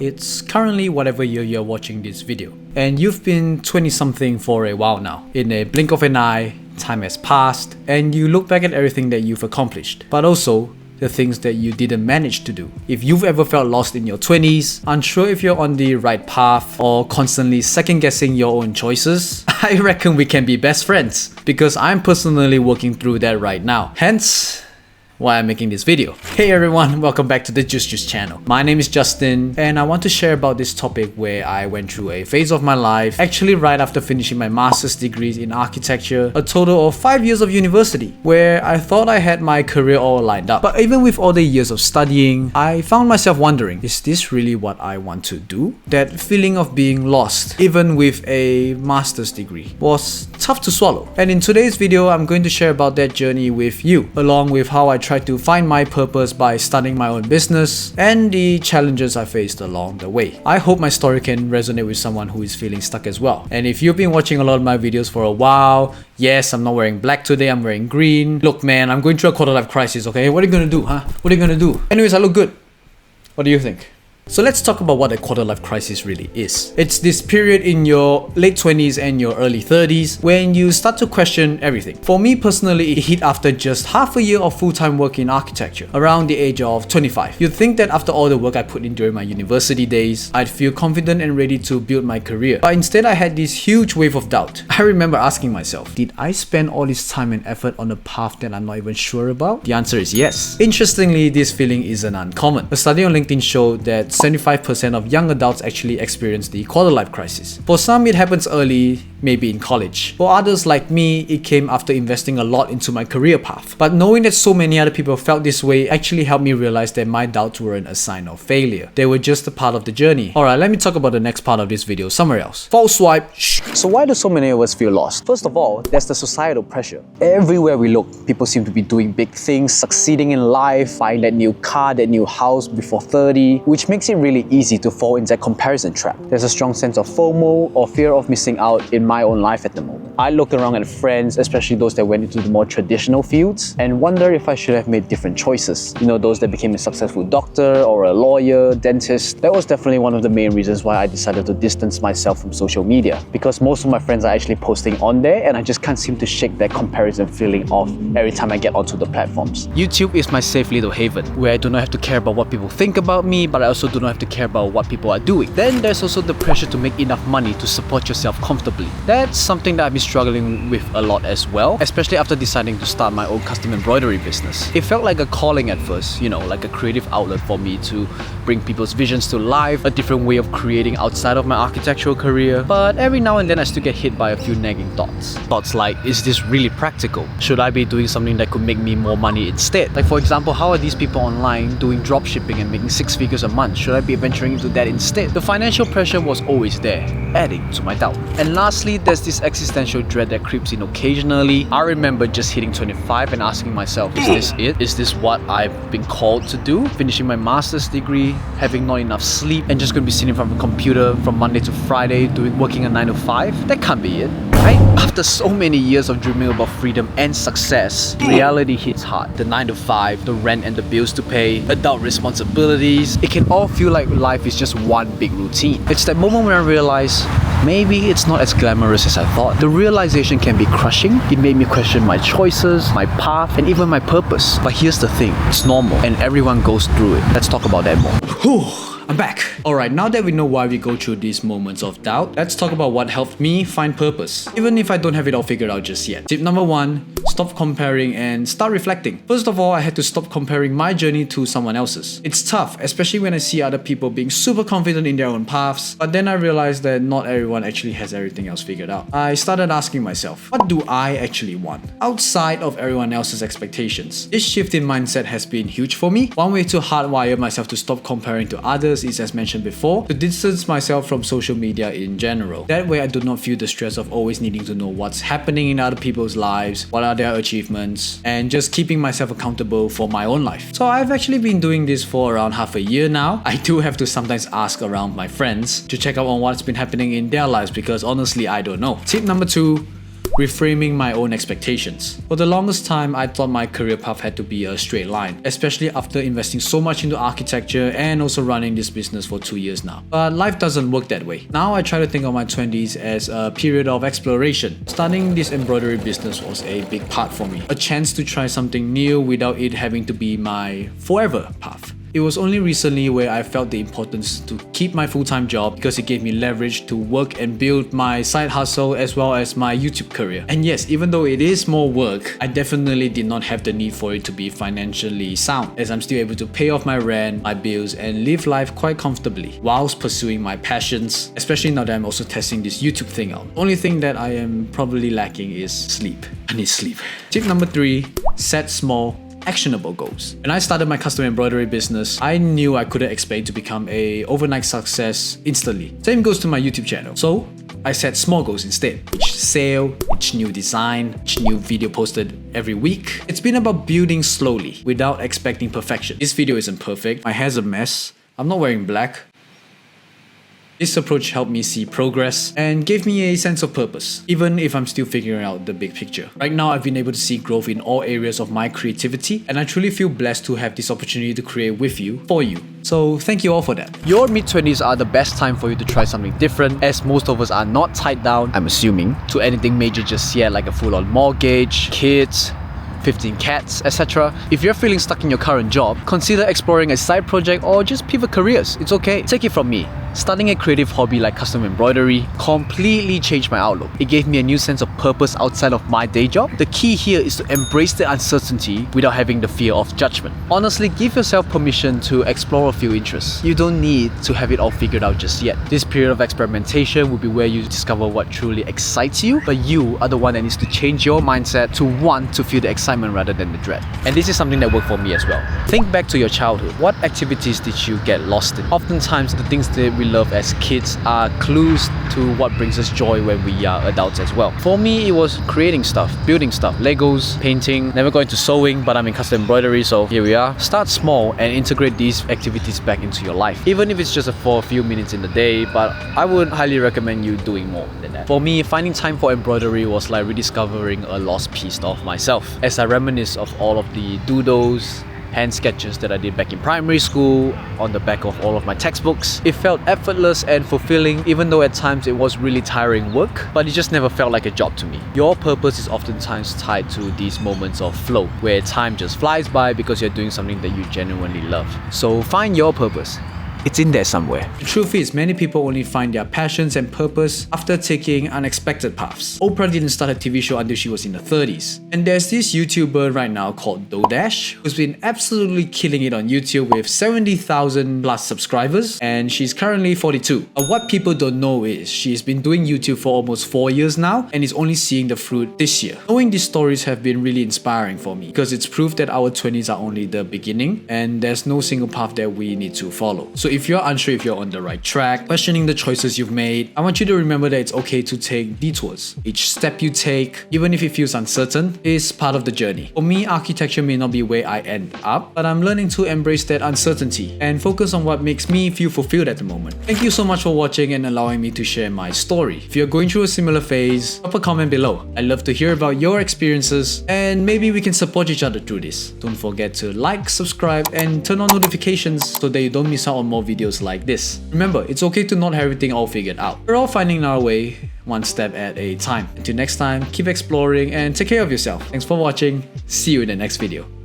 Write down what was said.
It's currently whatever year you're watching this video, and you've been 20-something for a while now. In a blink of an eye, time has passed, and you look back at everything that you've accomplished, but also the things that you didn't manage to do. If you've ever felt lost in your 20s, unsure if you're on the right path, or constantly second-guessing your own choices, I reckon we can be best friends, because I'm personally working through that right now. Hence, why I'm making this video. Hey everyone, welcome back to the Juice channel. My name is Justin, and I want to share about this topic where I went through a phase of my life, actually right after finishing my master's degrees in architecture, a total of 5 years of university, where I thought I had my career all lined up. But even with all the years of studying, I found myself wondering, is this really what I want to do? That feeling of being lost, even with a master's degree, was tough to swallow. And in today's video, I'm going to share about that journey with you, along with how I tried to find my purpose by starting my own business and the challenges I faced along the way. I hope my story can resonate with someone who is feeling stuck as well. And if you've been watching a lot of my videos for a while, yes, I'm not wearing black today, I'm wearing green. Look man, I'm going through a quarter-life crisis, okay? What are you gonna do, huh? What are you gonna do? Anyways, I look good. What do you think? So let's talk about what a quarter-life crisis really is. It's this period in your late 20s and your early 30s when you start to question everything. For me personally, it hit after just half a year of full-time work in architecture, around the age of 25. You'd think that after all the work I put in during my university days, I'd feel confident and ready to build my career. But instead I had this huge wave of doubt. I remember asking myself, did I spend all this time and effort on a path that I'm not even sure about? The answer is yes. Interestingly, this feeling isn't uncommon. A study on LinkedIn showed that 75% of young adults actually experience the quarter-life crisis. For some, it happens early, maybe in college. For others like me, it came after investing a lot into my career path. But knowing that so many other people felt this way actually helped me realize that my doubts weren't a sign of failure. They were just a part of the journey. Alright, let me talk about the next part of this video somewhere else. False swipe. So why do so many of us feel lost? First of all, there's the societal pressure. Everywhere we look, people seem to be doing big things, succeeding in life, buying that new car, that new house before 30, which makes it really easy to fall into that comparison trap. There's a strong sense of FOMO or fear of missing out in my own life at the moment. I look around at friends, especially those that went into the more traditional fields, and wonder if I should have made different choices. You know, those that became a successful doctor or a lawyer, dentist. That was definitely one of the main reasons why I decided to distance myself from social media, because most of my friends are actually posting on there and I just can't seem to shake that comparison feeling off every time I get onto the platforms. YouTube is my safe little haven, where I do not have to care about what people think about me, but I also do not have to care about what people are doing. Then there's also the pressure to make enough money to support yourself comfortably. That's something that I've been struggling with a lot as well, especially after deciding to start my own custom embroidery business. It felt like a calling at first, you know, like a creative outlet for me to bring people's visions to life, a different way of creating outside of my architectural career. But every now and then I still get hit by a few nagging thoughts. Thoughts like, is this really practical? Should I be doing something that could make me more money instead? Like for example, how are these people online doing drop shipping and making 6 figures a month? Should I be venturing into that instead? The financial pressure was always there, adding to my doubt. And lastly, there's this existential dread that creeps in occasionally. I remember just hitting 25 and asking myself, is this it? Is this what I've been called to do? Finishing my master's degree, having not enough sleep, and just gonna be sitting in front of a computer from Monday to Friday working a 9 to 5? That can't be it, right? After so many years of dreaming about freedom and success, reality hits hard. The 9 to 5, the rent and the bills to pay, adult responsibilities, it can all feel like life is just one big routine. It's that moment when I realize maybe it's not as glamorous as I thought. The realization can be crushing. It made me question my choices, my path, and even my purpose. But here's the thing, it's normal and everyone goes through it. Let's talk about that more. Whew. I'm back. Alright, now that we know why we go through these moments of doubt, let's talk about what helped me find purpose, even if I don't have it all figured out just yet. Tip number 1, stop comparing and start reflecting. First of all, I had to stop comparing my journey to someone else's. It's tough, especially when I see other people being super confident in their own paths, but then I realized that not everyone actually has everything else figured out. I started asking myself, what do I actually want, outside of everyone else's expectations? This shift in mindset has been huge for me. One way to hardwire myself to stop comparing to others is, as mentioned before, to distance myself from social media in general. That way I do not feel the stress of always needing to know what's happening in other people's lives, what are their achievements, and just keeping myself accountable for my own life. So I've actually been doing this for around half a year now. I do have to sometimes ask around my friends to check up on what's been happening in their lives, because honestly I don't know. Tip number 2, reframing my own expectations. For the longest time, I thought my career path had to be a straight line, especially after investing so much into architecture and also running this business for 2 years now. But life doesn't work that way. Now I try to think of my 20s as a period of exploration. Starting this embroidery business was a big part for me, a chance to try something new without it having to be my forever path. It was only recently where I felt the importance to keep my full-time job because it gave me leverage to work and build my side hustle as well as my YouTube career. And yes, even though it is more work, I definitely did not have the need for it to be financially sound, as I'm still able to pay off my rent, my bills, and live life quite comfortably whilst pursuing my passions, especially now that I'm also testing this YouTube thing out. The only thing that I am probably lacking is sleep. I need sleep. Tip number 3, set small, actionable goals. When I started my custom embroidery business, I knew I couldn't expect to become an overnight success instantly. Same goes to my YouTube channel. So I set small goals instead. Each sale, each new design, each new video posted every week. It's been about building slowly without expecting perfection. This video isn't perfect. My hair's a mess. I'm not wearing black. This approach helped me see progress and gave me a sense of purpose, even if I'm still figuring out the big picture. Right now, I've been able to see growth in all areas of my creativity, and I truly feel blessed to have this opportunity to create with you, for you. So thank you all for that. Your mid-20s are the best time for you to try something different, as most of us are not tied down, I'm assuming, to anything major just yet, like a full-on mortgage, kids, 15 cats, etc. If you're feeling stuck in your current job, consider exploring a side project or just pivot careers. It's okay. Take it from me. Starting a creative hobby like custom embroidery completely changed my outlook. It gave me a new sense of purpose outside of my day job. The key here is to embrace the uncertainty without having the fear of judgment. Honestly, give yourself permission to explore a few interests. You don't need to have it all figured out just yet. This period of experimentation will be where you discover what truly excites you, but you are the one that needs to change your mindset to want to feel the excitement rather than the dread. And this is something that worked for me as well. Think back to your childhood. What activities did you get lost in? Oftentimes, the things that we love as kids are clues to what brings us joy when we are adults as well. For me, it was creating stuff, building stuff, Legos, painting, never got into sewing, but I'm in custom embroidery, so here we are. Start small and integrate these activities back into your life, even if it's just for a few minutes in the day, but I would highly recommend you doing more than that. For me, finding time for embroidery was like rediscovering a lost piece of myself, as I reminisce of all of the doodles, hand sketches that I did back in primary school, on the back of all of my textbooks. It felt effortless and fulfilling, even though at times it was really tiring work, but it just never felt like a job to me. Your purpose is oftentimes tied to these moments of flow, where time just flies by because you're doing something that you genuinely love. So find your purpose. It's in there somewhere. The truth is, many people only find their passions and purpose after taking unexpected paths. Oprah didn't start a TV show until she was in her 30s. And there's this YouTuber right now called Dash, who's been absolutely killing it on YouTube with 70,000 plus subscribers, and she's currently 42. But what people don't know is she's been doing YouTube for almost 4 years now and is only seeing the fruit this year. Knowing these stories have been really inspiring for me because it's proof that our 20s are only the beginning and there's no single path that we need to follow. So if you're unsure if you're on the right track, questioning the choices you've made, I want you to remember that it's okay to take detours. Each step you take, even if it feels uncertain, is part of the journey. For me, architecture may not be where I end up, but I'm learning to embrace that uncertainty and focus on what makes me feel fulfilled at the moment. Thank you so much for watching and allowing me to share my story. If you're going through a similar phase, drop a comment below. I'd love to hear about your experiences and maybe we can support each other through this. Don't forget to like, subscribe, and turn on notifications so that you don't miss out on more videos like this. Remember, it's okay to not have everything all figured out. We're all finding our way, one step at a time. Until next time, keep exploring and take care of yourself. Thanks for watching. See you in the next video.